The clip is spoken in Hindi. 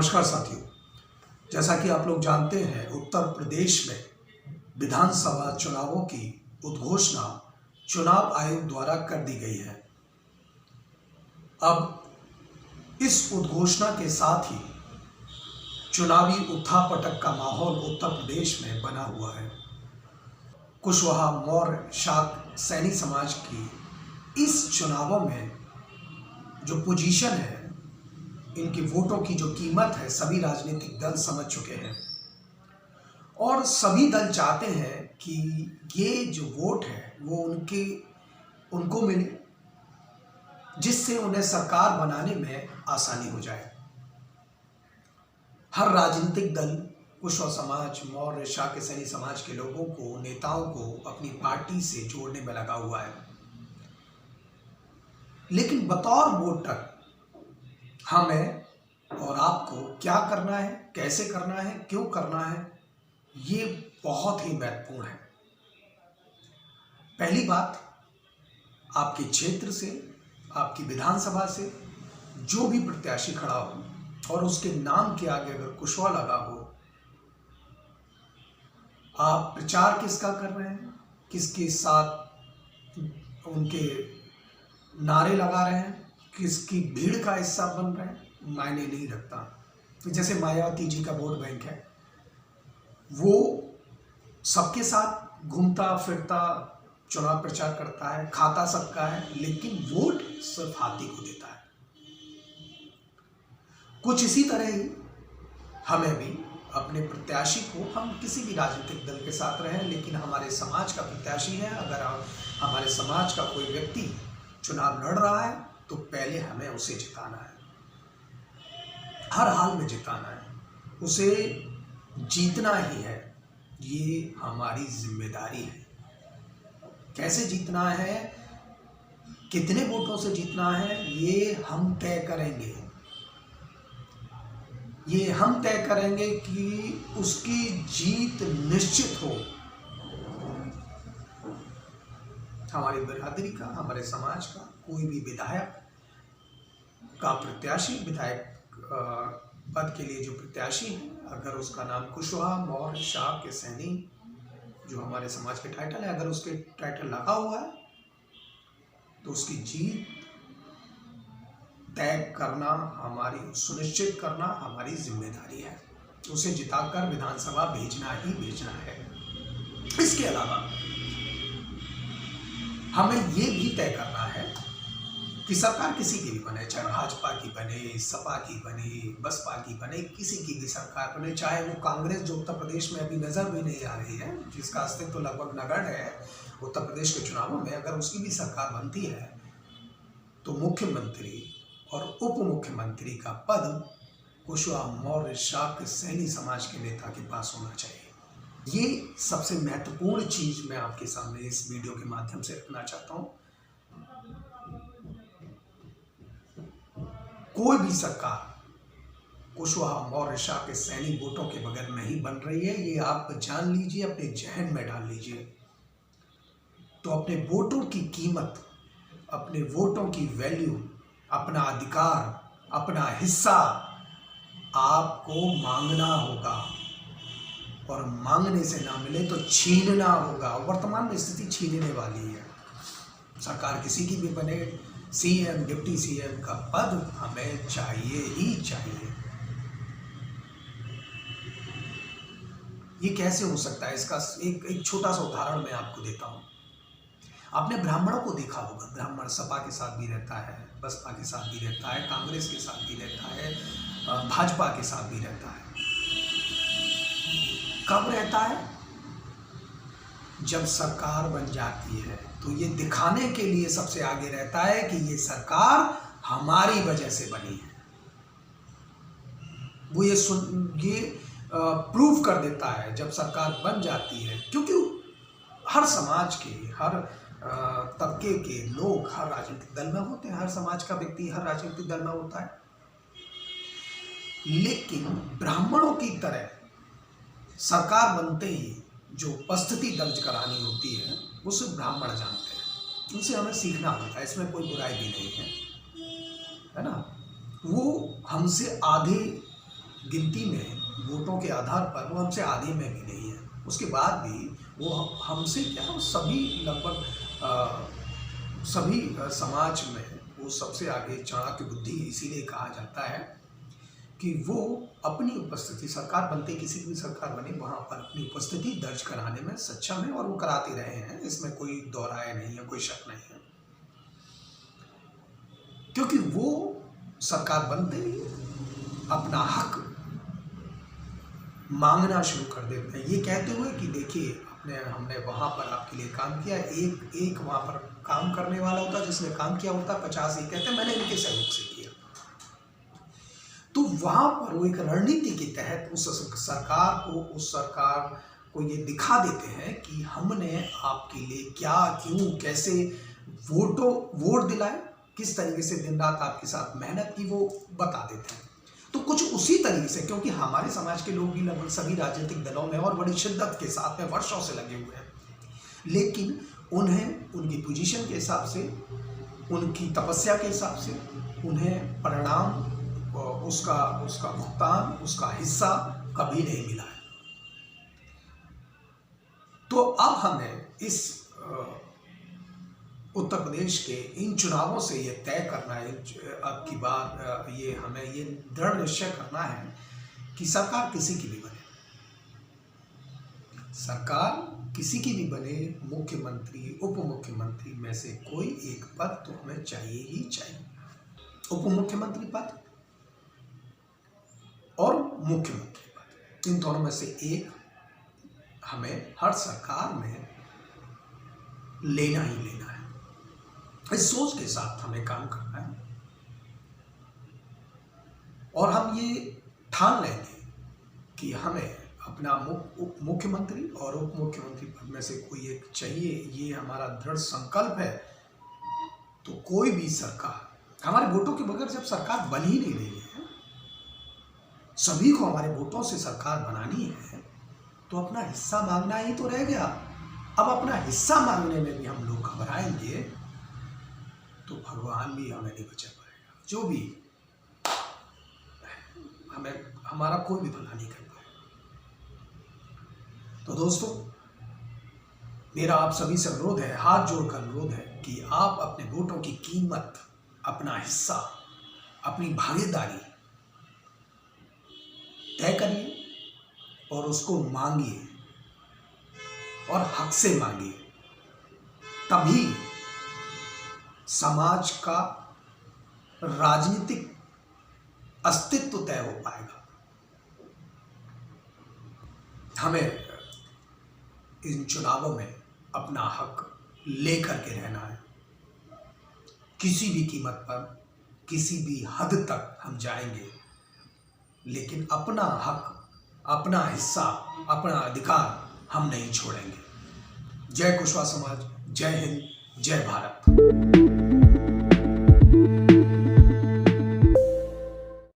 नमस्कार साथियों, जैसा कि आप लोग जानते हैं उत्तर प्रदेश में विधानसभा चुनावों की उद्घोषणा चुनाव आयोग द्वारा कर दी गई है। अब इस उद्घोषणा के साथ ही चुनावी उठापटक का माहौल उत्तर प्रदेश में बना हुआ है। कुशवाहा, मौर्य, शाक, सैनी समाज की इस चुनावों में जो पोजीशन है, इनके वोटों की जो कीमत है, सभी राजनीतिक दल समझ चुके हैं और सभी दल चाहते हैं कि ये जो वोट है वो उनको मिले, जिससे उन्हें सरकार बनाने में आसानी हो जाए। हर राजनीतिक दल कुशवाहा समाज, मौर्य, शाक, सैनी समाज के लोगों को, नेताओं को अपनी पार्टी से जोड़ने में लगा हुआ है, लेकिन बतौर वोटर हमें और आपको क्या करना है, कैसे करना है, क्यों करना है, ये बहुत ही महत्वपूर्ण है। पहली बात, आपके क्षेत्र से, आपकी विधानसभा से जो भी प्रत्याशी खड़ा हो और उसके नाम के आगे अगर कुशवाहा लगा हो, आप प्रचार किसका कर रहे हैं, किसके साथ उनके नारे लगा रहे हैं, किसकी भीड़ का हिस्सा बन रहे हैं, मायने नहीं रखता। तो जैसे मायावती जी का वोट बैंक है, वो सबके साथ घूमता फिरता चुनाव प्रचार करता है, खाता सबका है, लेकिन वोट सिर्फ हाथी को देता है। कुछ इसी तरह ही हमें भी अपने प्रत्याशी को, हम किसी भी राजनीतिक दल के साथ रहें, लेकिन हमारे समाज का प्रत्याशी है, अगर हमारे समाज का कोई व्यक्ति चुनाव लड़ रहा है तो पहले हमें उसे जिताना है, हर हाल में जिताना है, उसे जीतना ही है। ये हमारी जिम्मेदारी है। कैसे जीतना है, कितने वोटों से जीतना है, ये हम तय करेंगे। ये हम तय करेंगे कि उसकी जीत निश्चित हो। हमारी बिरादरी का, हमारे समाज का कोई भी विधायक का प्रत्याशी, विधायक पद के लिए जो प्रत्याशी है, अगर उसका नाम कुशवाहा, मौर्य, शाक, सैनी जो हमारे समाज के टाइटल है, अगर उसके टाइटल लगा हुआ है तो उसकी जीत तय करना, हमारी सुनिश्चित करना हमारी जिम्मेदारी है। उसे जिताकर विधानसभा भेजना ही भेजना है। इसके अलावा हमें ये भी तय करना है कि सरकार किसी की भी बने, चाहे भाजपा की बने, सपा की बने, बसपा की बने, किसी की भी सरकार बने, चाहे वो कांग्रेस जो उत्तर प्रदेश में अभी नजर भी नहीं आ रही है, जिसका अस्तित्व तो लगभग नगण्य है उत्तर प्रदेश के चुनावों में, अगर उसकी भी सरकार बनती है तो मुख्यमंत्री और उप मुख्यमंत्री का पद कुशवाहा, मौर्य, शाक, सैनी समाज के नेता के पास होना चाहिए। ये सबसे महत्वपूर्ण चीज मैं आपके सामने इस वीडियो के माध्यम से रखना चाहता हूं। कोई भी सरकार कुशवाहा, मौर्य, शाक, सैनी वोटों के बगैर नहीं बन रही है, ये आप जान लीजिए, अपने जहन में डाल लीजिए। तो अपने वोटों की कीमत, अपने वोटों की वैल्यू, अपना अधिकार, अपना हिस्सा आपको मांगना होगा, और मांगने से ना मिले तो छीनना होगा। वर्तमान में स्थिति छीनने वाली है। सरकार किसी की भी बने, सीएम, डिप्टी सीएम का पद हमें चाहिए ही चाहिए। ये कैसे हो सकता है, इसका एक छोटा सा उदाहरण मैं आपको देता हूं। आपने ब्राह्मणों को देखा होगा, ब्राह्मण सपा के साथ भी रहता है, बसपा के साथ भी रहता है, कांग्रेस के साथ भी रहता है, भाजपा के साथ भी रहता है। कब रहता है? जब सरकार बन जाती है तो ये दिखाने के लिए सबसे आगे रहता है कि ये सरकार हमारी वजह से बनी है। वो ये प्रूव कर देता है जब सरकार बन जाती है, क्योंकि हर समाज के, हर तबके के लोग हर राजनीतिक दल में होते हैं, हर समाज का व्यक्ति हर राजनीतिक दल में होता है, लेकिन ब्राह्मणों की तरह सरकार बनते ही जो उपस्थिति दर्ज करानी होती है वो सिर्फ ब्राह्मण जानते हैं, उनसे हमें सीखना होता है, इसमें कोई बुराई भी नहीं है ना। वो हमसे आधे गिनती में वोटों के आधार पर वो हमसे आधे में भी नहीं है। उसके बाद भी वो हमसे क्या, सभी लगभग सभी समाज में वो सबसे आगे चाणक्य बुद्धि इसीलिए कहा जाता है कि वो अपनी उपस्थिति, सरकार बनते किसी भी सरकार बने, वहाँ पर अपनी उपस्थिति दर्ज कराने में सक्षम है और वो कराते रहे हैं। इसमें कोई दोहराया नहीं है, कोई शक नहीं है, क्योंकि वो सरकार बनते ही अपना हक मांगना शुरू कर देते हैं, ये कहते हुए कि देखिए हमने वहाँ पर आपके लिए काम किया। एक वहाँ पर काम करने वाला होता, जिसने काम किया होता 50 ये कहते हैं मैंने इनके सहयोग से किया। तो वहाँ पर वो एक रणनीति के तहत उस सरकार को ये दिखा देते हैं कि हमने आपके लिए क्या, क्यों, कैसे वोट दिलाए, किस तरीके से दिन रात आपके साथ मेहनत की, वो बता देते हैं। तो कुछ उसी तरीके से, क्योंकि हमारे समाज के लोग भी लगभग सभी राजनीतिक दलों में और बड़ी शिद्दत के साथ में वर्षों से लगे हुए हैं, लेकिन उन्हें उनकी पोजीशन के हिसाब से, उनकी तपस्या के हिसाब से उन्हें परिणाम, उसका भुगतान, उसका हिस्सा कभी नहीं मिला है। तो अब हमें इस उत्तर प्रदेश के इन चुनावों से ये तय करना है, अब की बार ये हमें ये दृढ़ निश्चय करना है कि सरकार किसी की भी बने, सरकार किसी की भी बने, मुख्यमंत्री, उप मुख्यमंत्री में से कोई एक पद तो हमें चाहिए ही चाहिए। उप मुख्यमंत्री पद और मुख्यमंत्री पद, इन दोनों में से एक हमें हर सरकार में लेना ही लेना है। इस सोच के साथ हमें काम करना है और हम ये ठान लेंगे कि हमें अपना मुख्यमंत्री और उप मुख्यमंत्री पद में से कोई एक चाहिए, ये हमारा दृढ़ संकल्प है। तो कोई भी सरकार, हमारे वोटों के बगैर जब सरकार बन ही नहीं रही है, सभी को हमारे वोटों से सरकार बनानी है, तो अपना हिस्सा मांगना ही तो रह गया। अब अपना हिस्सा मांगने में भी हम लोग घबराएंगे तो भगवान भी हमें नहीं बचा पाएगा, जो भी हमारा कोई भी भला नहीं कर पाएगा। तो दोस्तों, मेरा आप सभी से अनुरोध है, हाथ जोड़कर अनुरोध है कि आप अपने वोटों की कीमत, अपना हिस्सा, अपनी भागीदारी तय करिए और उसको मांगिए और हक से मांगिए, तभी समाज का राजनीतिक अस्तित्व तय हो पाएगा। हमें इन चुनावों में अपना हक लेकर के रहना है। किसी भी कीमत पर, किसी भी हद तक हम जाएंगे, लेकिन अपना हक, अपना हिस्सा, अपना अधिकार हम नहीं छोड़ेंगे। जय कुशवाहा समाज, जय हिंद, जय भारत।